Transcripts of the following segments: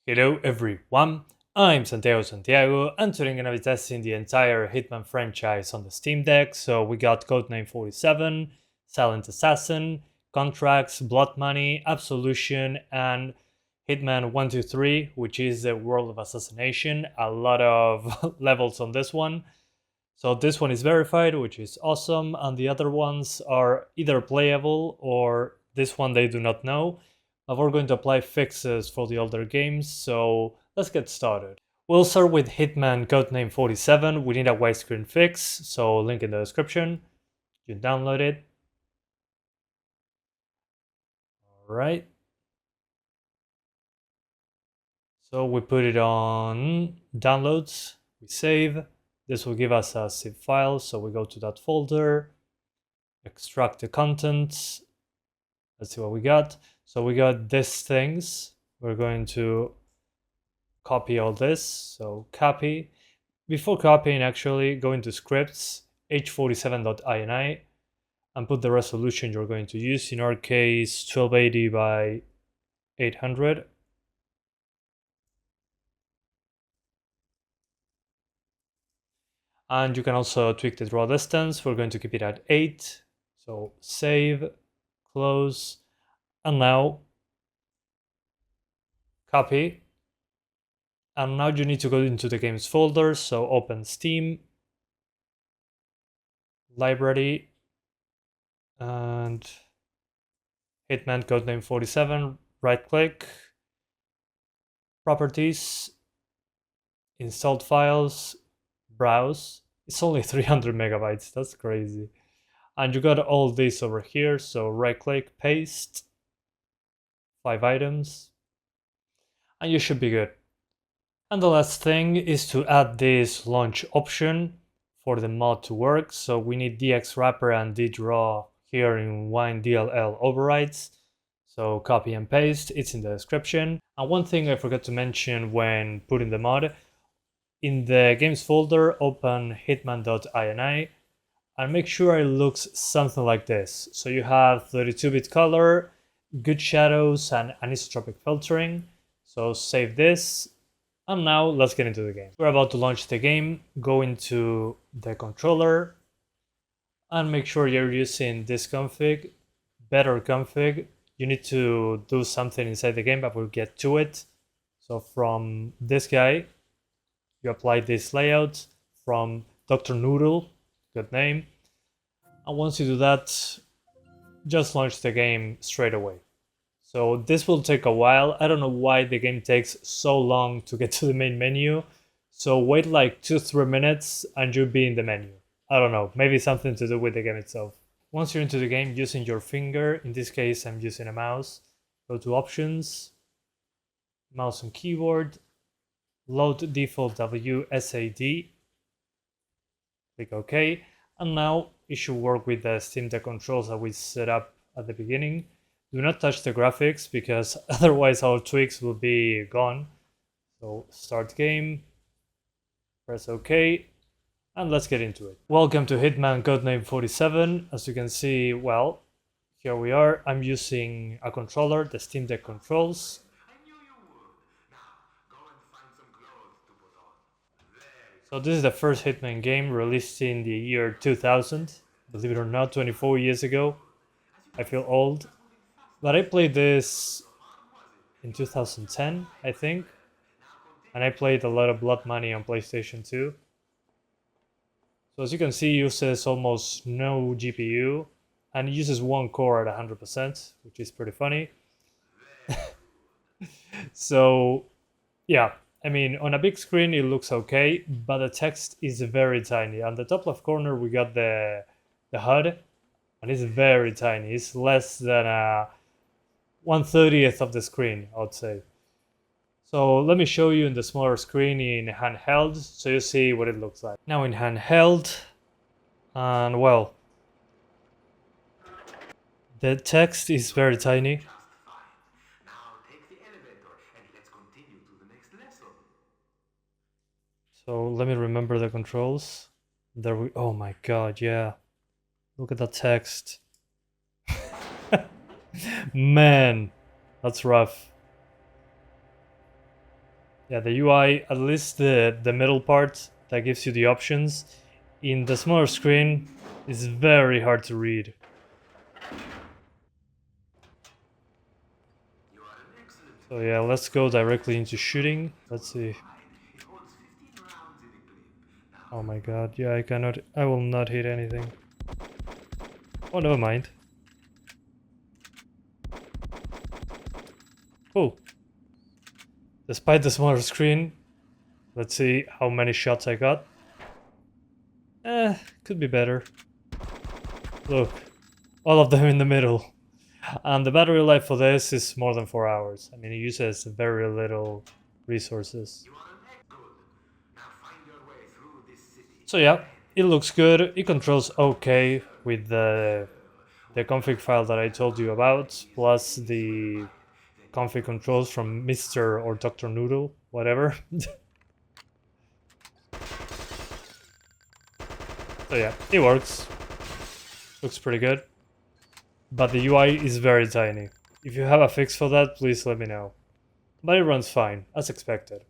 Hello everyone, I'm Santiago, and today I'm gonna be testing the entire Hitman franchise on the Steam Deck. So we got Codename 47, Silent Assassin, Contracts, Blood Money, Absolution, and Hitman 123, which is the World of Assassination. A lot of levels on this one. So this one is verified, which is awesome, and the other ones are either playable or this one they do not know. But we're going to apply fixes for the older games, so let's get started. We'll start with Hitman Codename 47. We need a widescreen fix, so link in the description. You download it. Alright. So we put it on downloads, we save. This will give us a zip file, so we go to that folder, extract the contents. Let's see what we got. So we got these things. We're going to copy all this. So copy. Before copying, actually, go into scripts, h47.ini, and put the resolution you're going to use. In our case, 1280 by 800. And you can also tweak the draw distance. We're going to keep it at 8. So save, close, and now copy. And now you need to go into the games folder. So open Steam, library, and Hitman Codename 47, right click, properties, installed files, browse. It's only 300 megabytes, that's crazy. And you got all this over here, so right click, paste, 5 items, and you should be good. And the last thing is to add this launch option for the mod to work. So we need dxwrapper and ddraw here in WINEDLLOVERRIDES. So copy and paste, it's in the description. And one thing I forgot to mention when putting the mod, in the games folder, open hitman.ini and make sure it looks something like this. So you have 32-bit color, good shadows, and anisotropic filtering. So save this. And now let's get into the game. We're about to launch the game. Go into the controller and make sure you're using this config, better config. You need to do something inside the game, but we'll get to it. So from this guy, you apply this layout. From Dr. Noodle, good name. And once you do that, just launch the game straight away. So this will take a while. I don't know why the game takes so long to get to the main menu. So wait like 2-3 minutes and you'll be in the menu. I don't know, maybe something to do with the game itself. Once you're into the game using your finger, in this case I'm using a mouse, go to options, mouse and keyboard, load default WSAD, click OK, and now it should work with the Steam Deck controls that we set up at the beginning. Do not touch the graphics because otherwise our tweaks will be gone. So start game, press OK, and let's get into it. Welcome to Hitman Codename 47. As you can see, well, here we are. I'm using a controller, the Steam Deck controls. So this is the first Hitman game released in the year 2000. Believe it or not, 24 years ago. I feel old. But I played this in 2010, I think. And I played a lot of Blood Money on PlayStation 2. So as you can see, it uses almost no GPU. And it uses one core at 100%, which is pretty funny. So, yeah. I mean, on a big screen it looks okay, but the text is very tiny. On the top left corner we got the HUD, and it's very tiny. It's less than a 1/30th of the screen, I would say. So let me show you in the smaller screen in handheld, so you see what it looks like. Now in handheld, and well, the text is very tiny. So let me remember the controls. There we, oh my god, yeah. Look at that text. Man, that's rough. Yeah, the UI, at least the middle part that gives you the options, in the smaller screen is very hard to read. So yeah, let's go directly into shooting. Let's see. Oh my god, yeah, I will not hit anything. Oh, never mind. Oh. Despite the smaller screen, let's see how many shots I got. Could be better. Look, all of them in the middle. And the battery life for this is more than 4 hours. I mean, it uses very little resources. So yeah, it looks good. It controls okay with the config file that I told you about, plus the config controls from Mr. or Dr. Noodle, whatever. So yeah, it works. Looks pretty good. But the UI is very tiny. If you have a fix for that, please let me know. But it runs fine, as expected.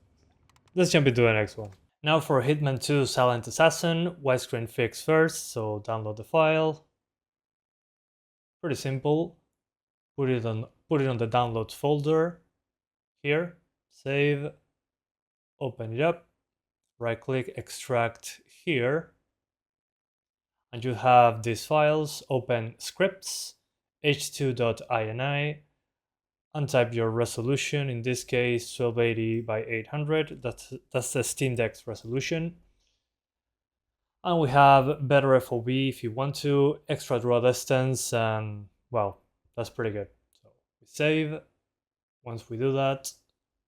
Let's jump into the next one. Now for Hitman 2 Silent Assassin, widescreen fix first, so download the file. Pretty simple. Put it on the downloads folder. Here, save, open it up, right click, extract here. And you have these files, open scripts, h2.ini, and type your resolution, in this case 1280 by 800, that's the Steam Deck's resolution. And we have better FOV if you want to, extra draw distance, and well, that's pretty good. So we save. Once we do that,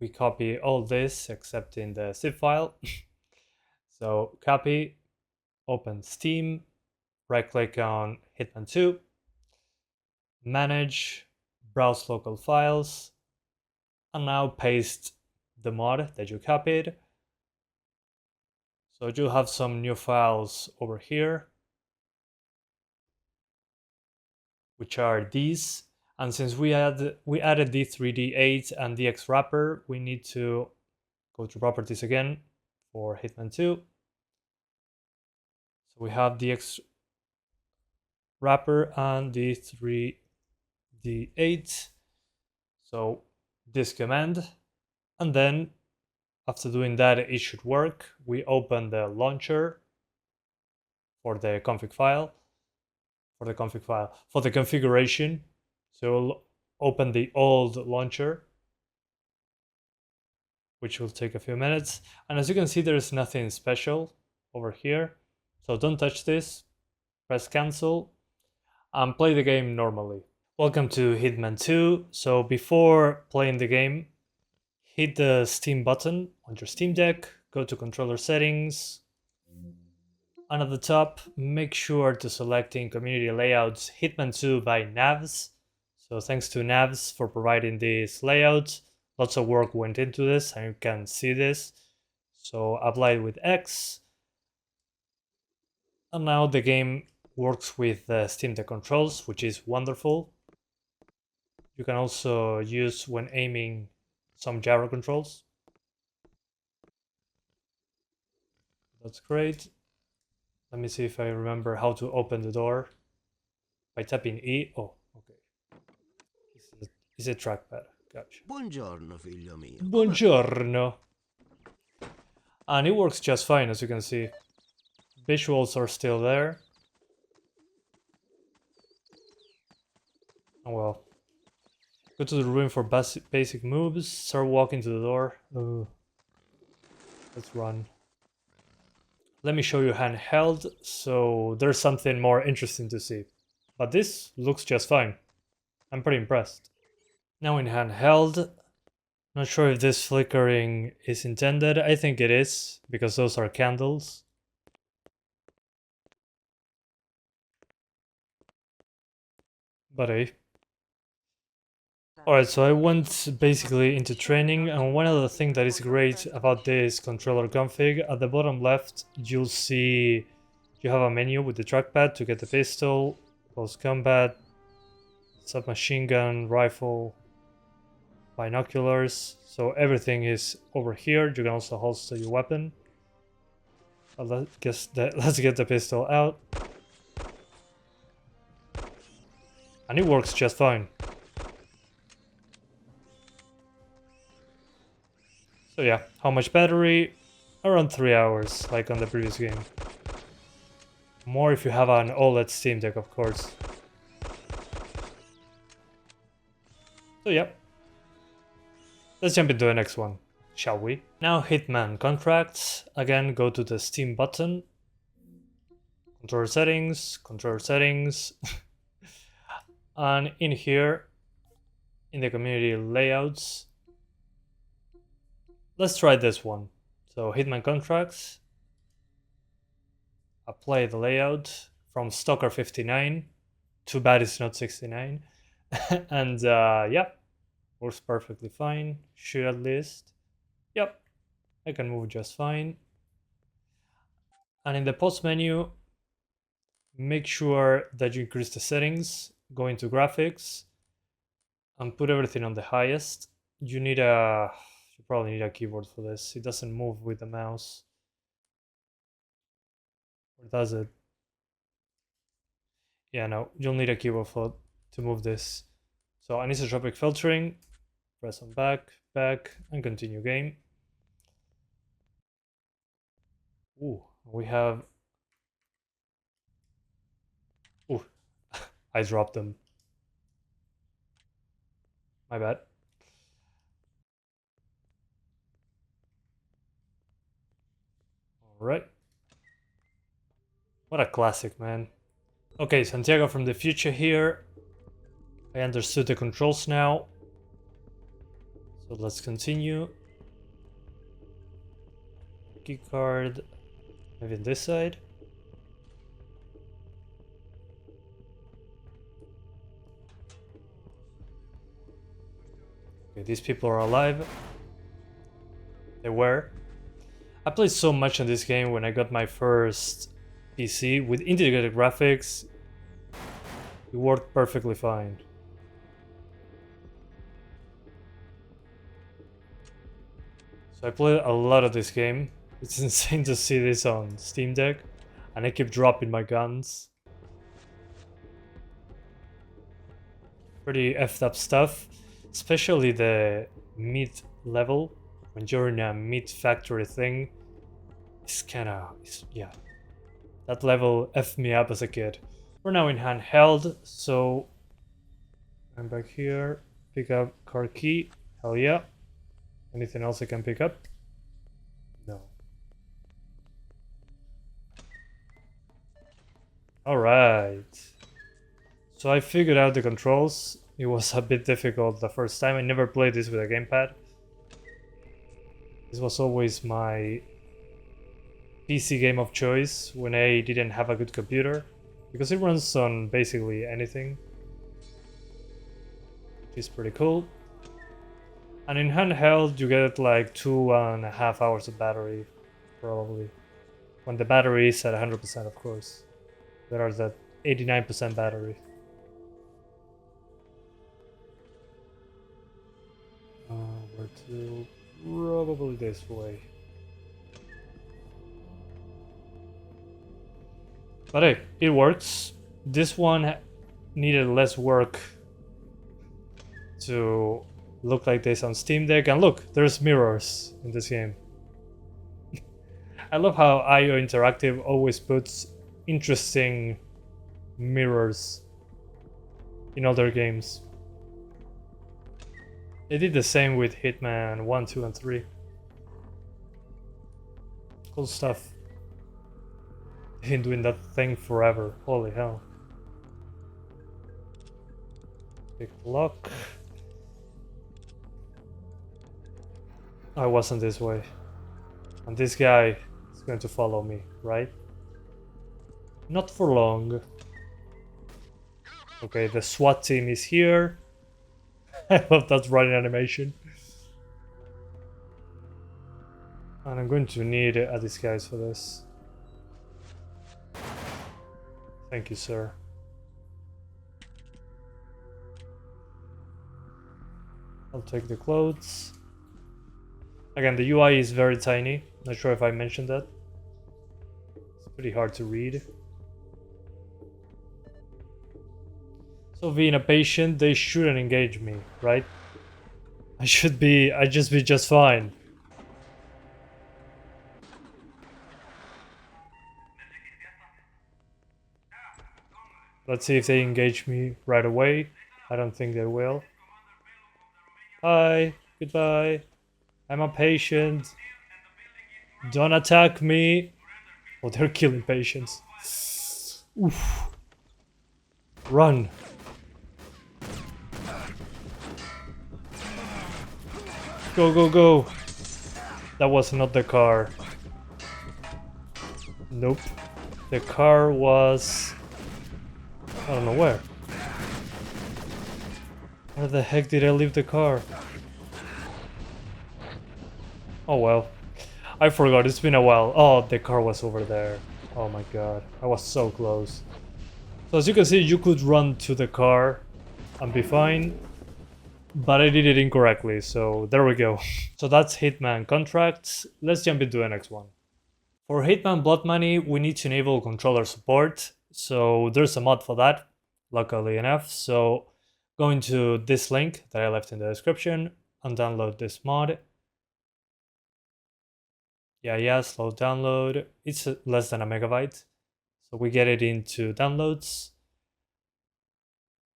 we copy all this except in the zip file. So copy, open Steam, right click on Hitman 2, manage, browse local files, and now paste the mod that you copied. So you have some new files over here, which are these. And since we added D3D8 and dxwrapper, we need to go to properties again for Hitman 2. So we have dxwrapper and D3D8. So this command, and then after doing that, it should work. We open the launcher for the config file. For the configuration. So we'll open the old launcher, which will take a few minutes. And as you can see, there's nothing special over here. So don't touch this. Press cancel and play the game normally. Welcome to Hitman 2. So before playing the game, hit the Steam button on your Steam Deck, go to controller settings, and at the top, make sure to select in community layouts Hitman 2 by Navs. So thanks to Navs for providing this layout. Lots of work went into this, and you can see this. So apply it with X. And now the game works with the Steam Deck controls, which is wonderful. You can also use, when aiming, some gyro controls. That's great. Let me see if I remember how to open the door. By tapping E. Oh, okay. It's a trackpad. Gotcha. Buongiorno, figlio mio. Buongiorno. And it works just fine, as you can see. Visuals are still there. Oh well. Go to the room for basic moves. Start walking to the door. Let's run. Let me show you handheld, so there's something more interesting to see. But this looks just fine. I'm pretty impressed. Now in handheld, not sure if this flickering is intended. I think it is, because those are candles. But hey. Alright, so I went basically into training, and one of the things that is great about this controller config, at the bottom left you'll see you have a menu with the trackpad to get the pistol, close combat, submachine gun, rifle, binoculars. So everything is over here. You can also holster your weapon. Let's get the pistol out. And it works just fine. So yeah, how much battery? Around 3 hours, like on the previous game. More if you have an OLED Steam Deck, of course. So yeah. Let's jump into the next one, shall we? Now Hitman Contracts. Again, go to the Steam button. Controller settings. And in here, in the community layouts, let's try this one. So Hitman Contracts. Apply the layout from Stalker 59. Too bad it's not 69. And yeah, works perfectly fine. Should at least. Yep, I can move just fine. And in the post menu, make sure that you increase the settings. Go into graphics and put everything on the highest. You probably need a keyboard for this. It doesn't move with the mouse. Or does it? Yeah, no, you'll need a keyboard to move this. So anisotropic filtering, press on back, and continue game. Ooh, we have... Ooh, I dropped them. My bad. Alright. What a classic, man. Okay, Santiago from the future here. I understood the controls now. So let's continue. Key card. Maybe this side. Okay, these people are alive. They were. I played so much on this game when I got my first PC with integrated graphics. It worked perfectly fine. So I played a lot of this game. It's insane to see this on Steam Deck, and I keep dropping my guns. Pretty effed up stuff, especially the meat level. When you're in a meat factory thing, it's yeah. That level effed me up as a kid. We're now in handheld, so I'm back here. Pick up car key. Hell yeah. Anything else I can pick up? No. Alright. So I figured out the controls. It was a bit difficult the first time. I never played this with a gamepad. This was always my PC game of choice when I didn't have a good computer, because it runs on basically anything, which is pretty cool. And in handheld you get like 2.5 hours of battery, probably, when the battery is at 100%, of course. There is that 89% battery. Where to? Probably this way. But hey, it works. This one needed less work to look like this on Steam Deck. And look, there's mirrors in this game. I love how IO Interactive always puts interesting mirrors in other games. They did the same with Hitman 1, 2, and 3. Cool stuff. Been doing that thing forever. Holy hell. Big lock. I wasn't this way. And this guy is going to follow me, right? Not for long. Okay, the SWAT team is here. I love that running animation. And I'm going to need a disguise for this. Thank you, sir. I'll take the clothes. Again, the UI is very tiny. Not sure if I mentioned that. It's pretty hard to read. So being a patient, they shouldn't engage me, right? I'd just be just fine. Let's see if they engage me right away. I don't think they will. Hi, goodbye. I'm a patient. Don't attack me. Oh, they're killing patients. Oof. Run. Go, go, go. That was not the car. Nope. The car was... I don't know where. Where the heck did I leave the car? Oh well. I forgot, it's been a while. Oh, the car was over there. Oh my god. I was so close. So as you can see, you could run to the car and be fine. But I did it incorrectly, so there we go. So that's Hitman Contracts. Let's jump into the next one. For Hitman Blood Money, we need to enable controller support. So there's a mod for that, luckily enough. So go into this link that I left in the description and download this mod. Yeah, slow download. It's less than a megabyte. So we get it into downloads.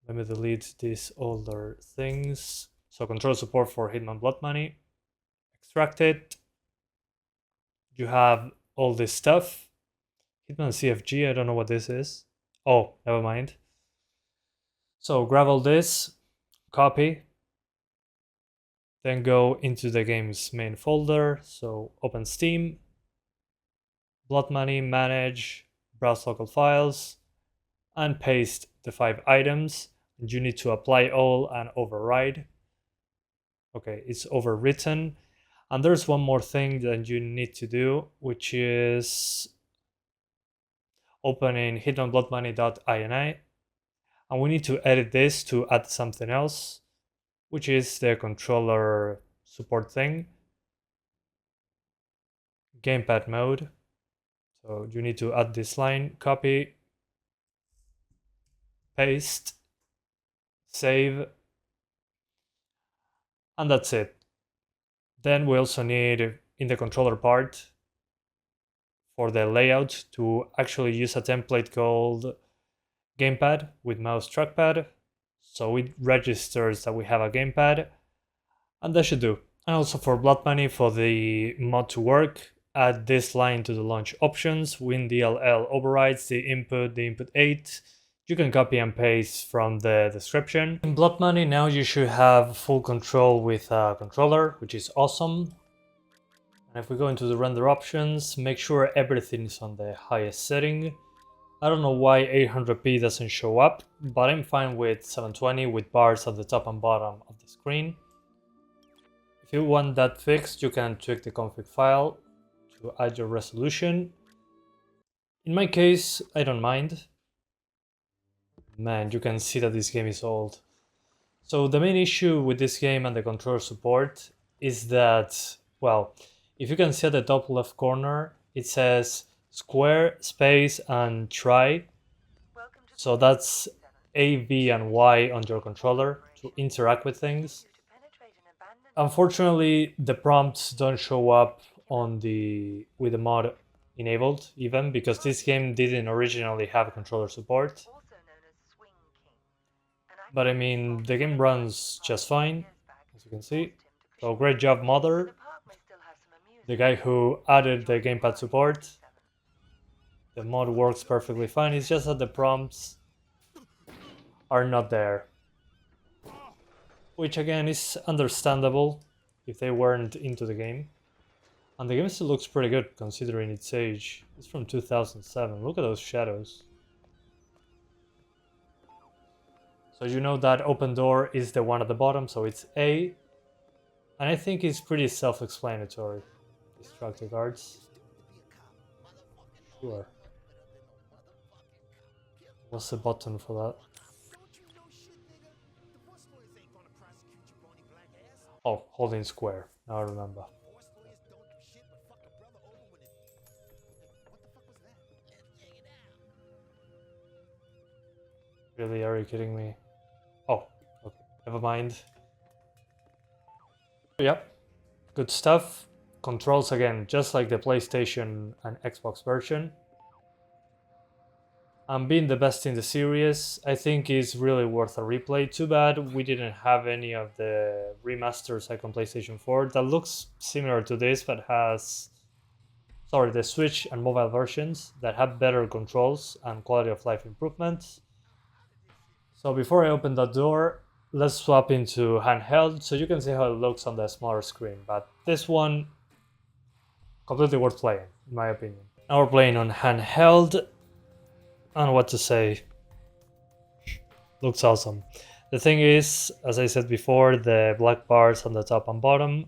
Let me delete these older things. So control support for Hitman Blood Money. Extract it. You have all this stuff. Hitman CFG, I don't know what this is. Oh, never mind. So grab all this, copy, then go into the game's main folder. So open Steam, Blood Money, manage, browse local files, and paste the 5 items. And you need to apply all and override. Okay, it's overwritten. And there's one more thing that you need to do, which is opening hitmanbloodmoney.ini. And we need to edit this to add something else, which is the controller support thing. Gamepad mode. So you need to add this line, copy, paste, save, and that's it. Then we also need, in the controller part, for the layout, to actually use a template called gamepad with mouse trackpad. So it registers that we have a gamepad, and that should do. And also for Blood Money, for the mod to work, add this line to the launch options, WINEDLL overrides the input 8. You can copy and paste from the description. In Blood Money now you should have full control with a controller, which is awesome. And if we go into the render options, make sure everything is on the highest setting. I don't know why 800p doesn't show up, but I'm fine with 720 with bars at the top and bottom of the screen. If you want that fixed, you can tweak the config file to add your resolution. In my case, I don't mind. Man, you can see that this game is old. So the main issue with this game and the controller support is that, well, if you can see at the top left corner, it says square, space, and try. So that's A, V, and Y on your controller to interact with things. Unfortunately, the prompts don't show up on with the mod enabled, even because this game didn't originally have controller support. But I mean, the game runs just fine, as you can see. So great job, modder, the guy who added the gamepad support. The mod works perfectly fine, it's just that the prompts are not there. Which again is understandable if they weren't into the game. And the game still looks pretty good considering its age. It's from 2007, look at those shadows. So you know that open door is the one at the bottom, so it's A. And I think it's pretty self-explanatory. Distract the guards. Sure. What's the button for that? Oh, holding square. Now I remember. Really, are you kidding me? Oh, okay. Never mind. Yep. Good stuff. Controls again, just like the PlayStation and Xbox version. And being the best in the series, I think is really worth a replay. Too bad we didn't have any of the remasters like on PlayStation 4 that looks similar to this, but has, sorry, the Switch and mobile versions that have better controls and quality of life improvements. So before I open that door, let's swap into handheld so you can see how it looks on the smaller screen. But this one, completely worth playing, in my opinion. Now we're playing on handheld. I don't know what to say. Looks awesome. The thing is, as I said before, the black bars on the top and bottom.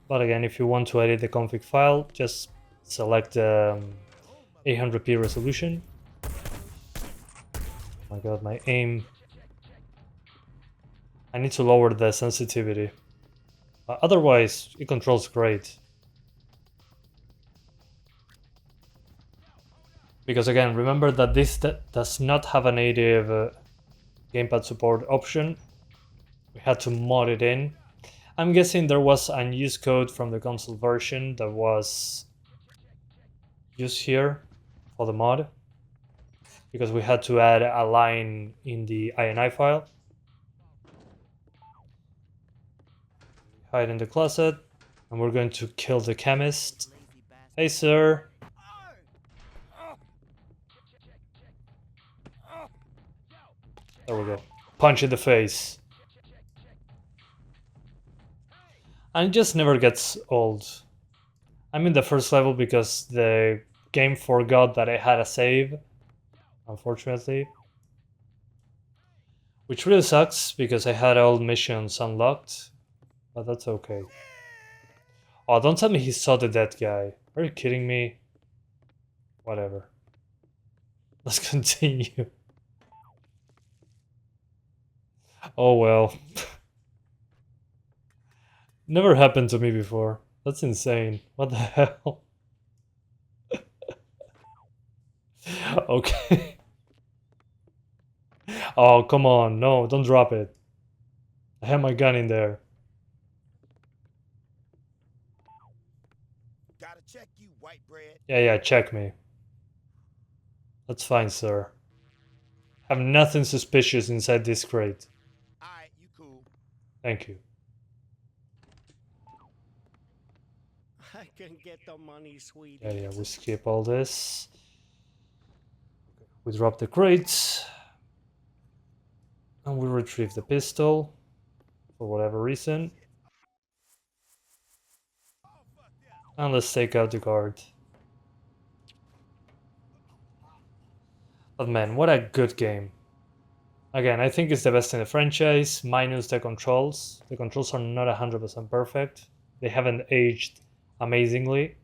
But again, if you want to edit the config file, just select 800p resolution. Oh my god, my aim. I need to lower the sensitivity. Otherwise, it controls great. Because again, remember that this does not have a native gamepad support option. We had to mod it in. I'm guessing there was unused code from the console version that was used here for the mod. Because we had to add a line in the INI file. Hide in the closet. And we're going to kill the chemist. Hey, sir. There we go. Punch in the face. And it just never gets old. I'm in the first level because the game forgot that I had a save, unfortunately. Which really sucks because I had all missions unlocked, but that's okay. Oh, don't tell me he saw the dead guy. Are you kidding me? Whatever. Let's continue. Oh well. Never happened to me before. That's insane. What the hell? Okay. Oh, come on. No, don't drop it. I have my gun in there. Gotta check you, white bread. Yeah, check me. That's fine, sir. Have nothing suspicious inside this crate. Alright, you cool. Thank you. I can get the money, sweetie. Yeah, we skip all this. We drop the crates. And we retrieve the pistol. For whatever reason. And let's take out the guard. But man, what a good game. Again, I think it's the best in the franchise, minus the controls. The controls are not 100% perfect. They haven't aged amazingly.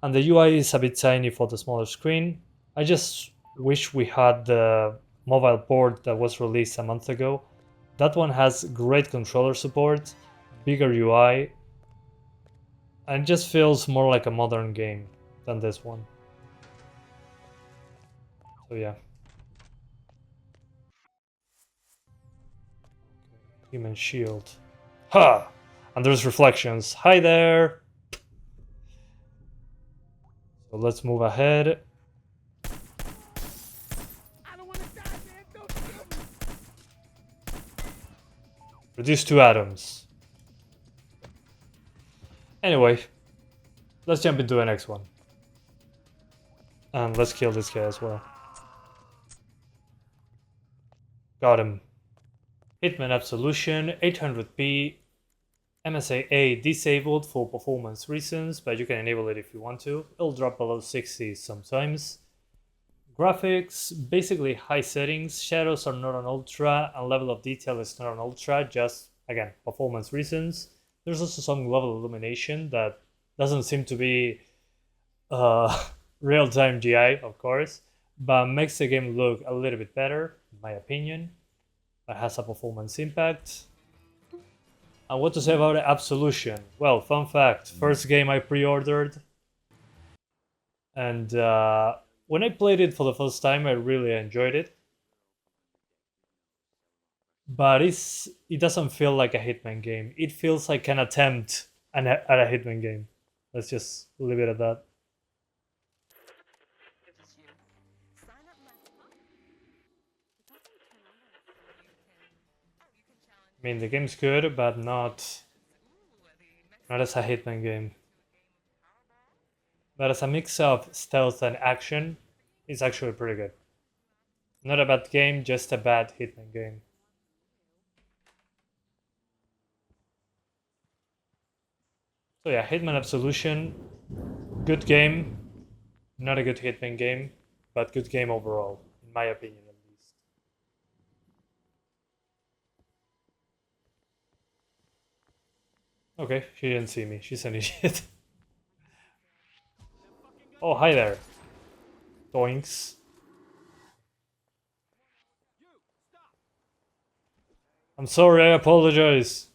And the UI is a bit tiny for the smaller screen. I just wish we had the mobile port that was released a month ago. That one has great controller support, bigger UI, and it just feels more like a modern game than this one. So yeah. Human shield. Ha! And there's reflections. Hi there! So let's move ahead. I don't want to die, man. Don't kill me. Reduce 2 atoms. Anyway, let's jump into the next one. And let's kill this guy as well. Got him. Hitman Absolution, 800p, MSAA disabled for performance reasons, but you can enable it if you want to. It'll drop below 60 sometimes. Graphics, basically high settings. Shadows are not on ultra, and level of detail is not on ultra, just, again, performance reasons. There's also some level illumination that doesn't seem to be real-time GI, of course, but makes the game look a little bit better, in my opinion. It has a performance impact. And what to say about Absolution? Well, fun fact, first game I pre-ordered. And when I played it for the first time, I really enjoyed it. But it doesn't feel like a Hitman game. It feels like an attempt at a Hitman game. Let's just leave it at that. I mean, the game's good, but not as a Hitman game. But as a mix of stealth and action, it's actually pretty good. Not a bad game, just a bad Hitman game. So yeah, Hitman Absolution, good game. Not a good Hitman game, but good game overall, in my opinion at least. Okay, she didn't see me. She's an idiot. Oh, hi there. Doinks. I'm sorry, I apologize.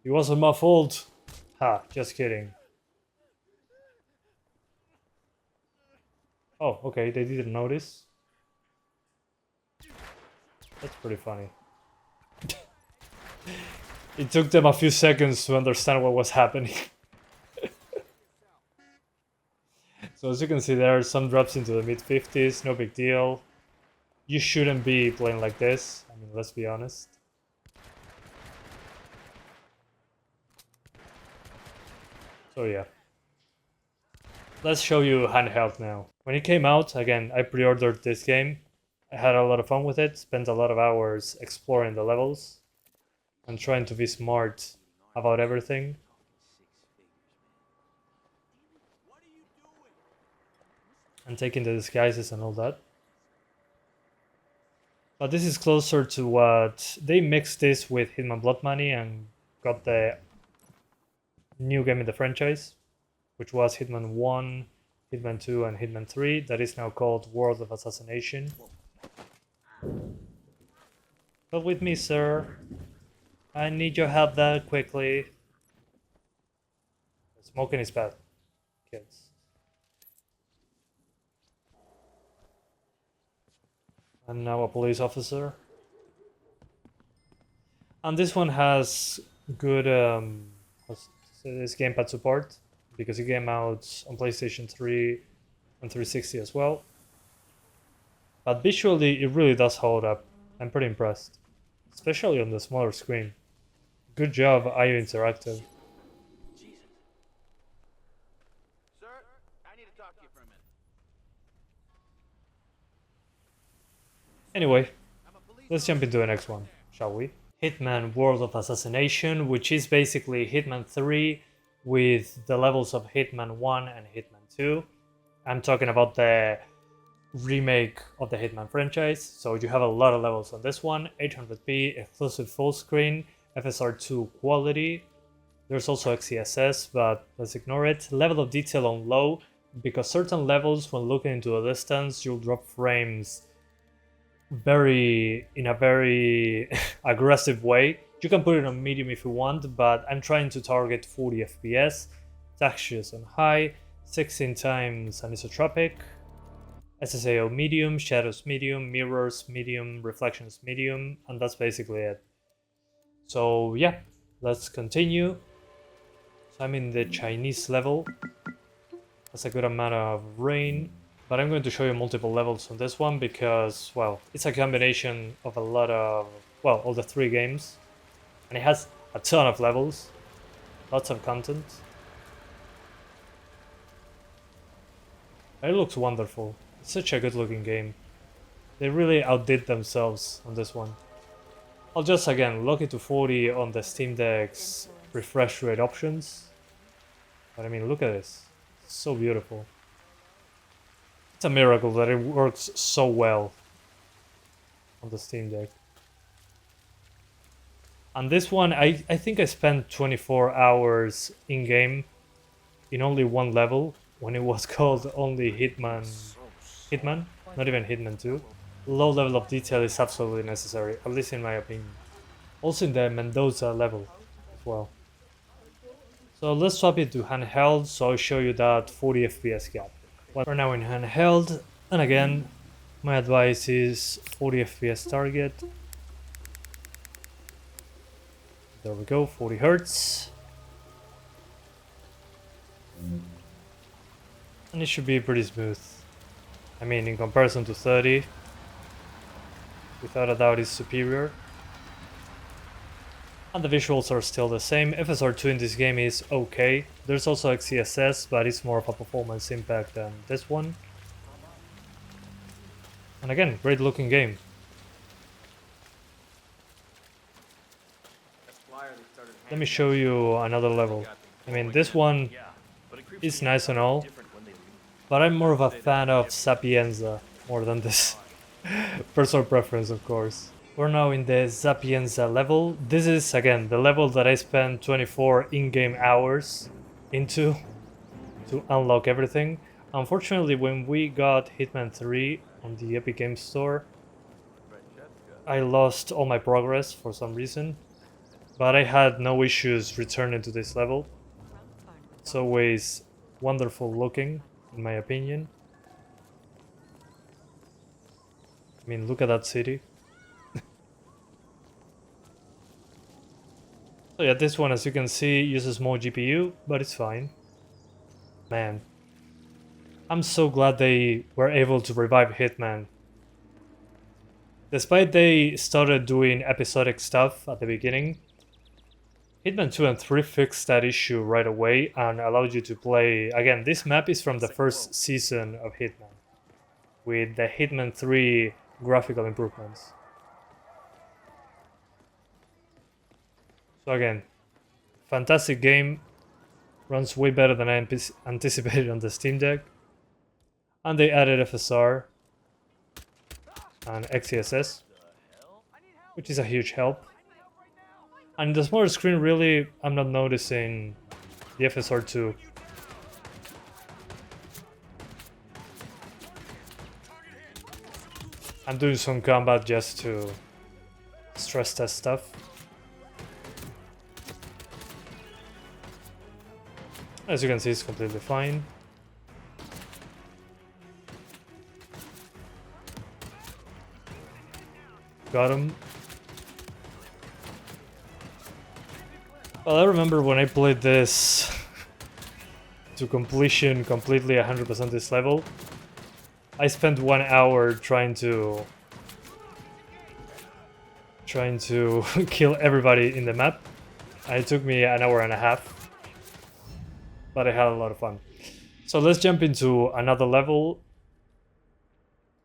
It wasn't my fault. Ha, just kidding. Oh, okay, they didn't notice. That's pretty funny. It took them a few seconds to understand what was happening. So as you can see there, some drops into the mid-50s, no big deal. You shouldn't be playing like this, I mean, let's be honest. So yeah. Let's show you handheld now. When it came out, again, I pre-ordered this game. I had a lot of fun with it, spent a lot of hours exploring the levels and trying to be smart about everything. And taking the disguises and all that. But this is closer to what they mixed this with Hitman Blood Money and got the new game in the franchise, which was Hitman 1, Hitman 2, and Hitman 3, that is now called World of Assassination. Come with me, sir. I need your help that quickly. Smoking is bad, kids. I'm now a police officer. And this one has good this gamepad support, because it came out on PlayStation 3 and 360 as well. But visually, it really does hold up. I'm pretty impressed, especially on the smaller screen. Good job, IO Interactive. Sir, I need to talk to you for a minute. Anyway, let's jump into the next one, shall we? Hitman World of Assassination, which is basically Hitman 3 with the levels of Hitman 1 and Hitman 2. I'm talking about the remake of the Hitman franchise, so you have a lot of levels on this one. 800p, exclusive full screen, FSR2 quality. There's also XeSS, but let's ignore it. Level of detail on low, because certain levels, when looking into a distance, you'll drop frames in a very aggressive way. You can put it on medium if you want, but I'm trying to target 40 FPS. Textures on high, 16 times anisotropic, SSAO medium, shadows medium, mirrors medium, reflections medium, and that's basically it. So yeah, let's continue. So I'm in the Chinese level. That's a good amount of rain. But I'm going to show you multiple levels on this one because, well, it's a combination of a lot of, well, all the 3 games. And it has a ton of levels, lots of content. It looks wonderful. It's such a good looking game. They really outdid themselves on this one. I'll just, again, lock it to 40 on the Steam Deck's refresh rate options. But I mean, look at this. It's so beautiful. It's a miracle that it works so well on the Steam Deck. And this one, I think I spent 24 hours in-game in only one level, when it was called only Hitman, not even Hitman 2. Low level of detail is absolutely necessary, at least in my opinion. Also in the Mendoza level. well. So let's swap it to handheld, so I'll show you that 40 FPS gap. We're now in handheld, and again, my advice is 40 FPS target. There we go, 40 Hertz. And it should be pretty smooth. I mean, in comparison to 30, without a doubt, is superior. And the visuals are still the same. FSR2 in this game is okay. There's also XeSS, but it's more of a performance impact than this one. And again, great looking game. Let me show you another level. I mean, this one is nice and all, but I'm more of a fan of Sapienza more than this. Personal preference, of course. We're now in the Sapienza level. This is, again, the level that I spent 24 in-game hours into to unlock everything. Unfortunately, when we got Hitman 3 on the Epic Games Store, I lost all my progress for some reason. But I had no issues returning to this level. It's always wonderful looking, in my opinion. I mean, look at that city. So yeah, this one, as you can see, uses more GPU, but it's fine. Man, I'm so glad they were able to revive Hitman. Despite they started doing episodic stuff at the beginning, Hitman 2 and 3 fixed that issue right away and allowed you to play... Again, this map is from the first season of Hitman, with the Hitman 3 graphical improvements. So again, fantastic game, runs way better than I anticipated on the Steam Deck. And they added FSR and XeSS, which is a huge help. And the smaller screen, really, I'm not noticing the FSR2. I'm doing some combat just to stress test stuff. As you can see, it's completely fine. Got him. Well, I remember when I played this to completion, completely 100% this level, I spent 1 hour trying to kill everybody in the map, and it took me an hour and a half. But I had a lot of fun. So let's jump into another level.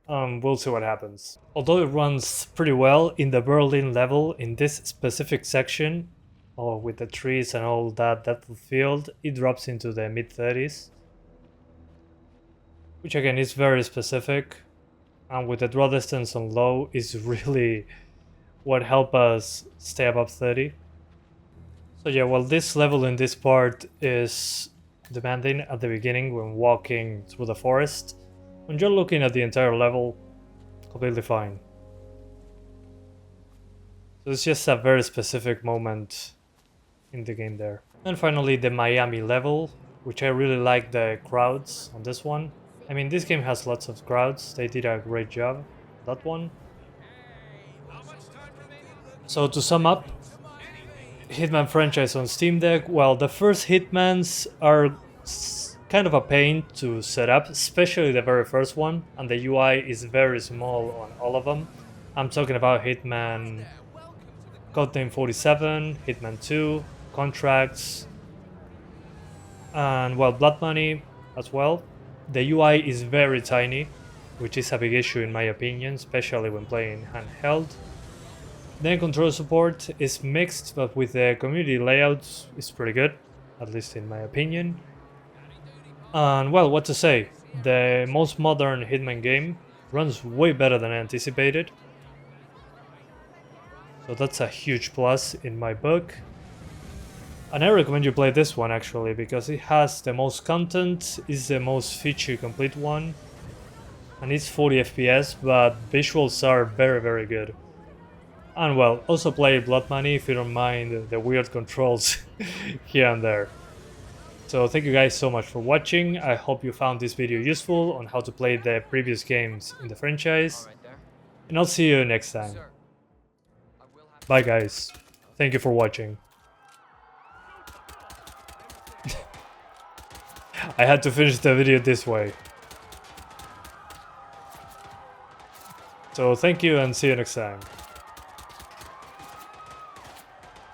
We'll see what happens. Although it runs pretty well in the Berlin level, in this specific section, with the trees and all that depth of field, it drops into the mid-30s. Which again is very specific. And with the draw distance on low is really what helped us stay above 30. So yeah, well, this level in this part is demanding at the beginning when walking through the forest. When you're looking at the entire level, completely fine. So it's just a very specific moment in the game there. And finally the Miami level, which I really like the crowds on this one. I mean, this game has lots of crowds, they did a great job on that one. So to sum up, Hitman franchise on Steam Deck, well, the first Hitmans are kind of a pain to set up, especially the very first one, and the UI is very small on all of them. I'm talking about Hitman Codename 47, Hitman 2, Contracts, and well, Blood Money as well. The UI is very tiny, which is a big issue in my opinion, especially when playing handheld. Then control support is mixed, but with the community layouts, it's pretty good, at least in my opinion. And well, what to say, the most modern Hitman game runs way better than I anticipated. So that's a huge plus in my book. And I recommend you play this one actually, because it has the most content, is the most feature complete one, and it's 40 FPS, but visuals are very, very good. And well, also play Blood Money if you don't mind the weird controls here and there. So thank you guys so much for watching. I hope you found this video useful on how to play the previous games in the franchise. And I'll see you next time. Bye guys. Thank you for watching. I had to finish the video this way. So thank you and see you next time.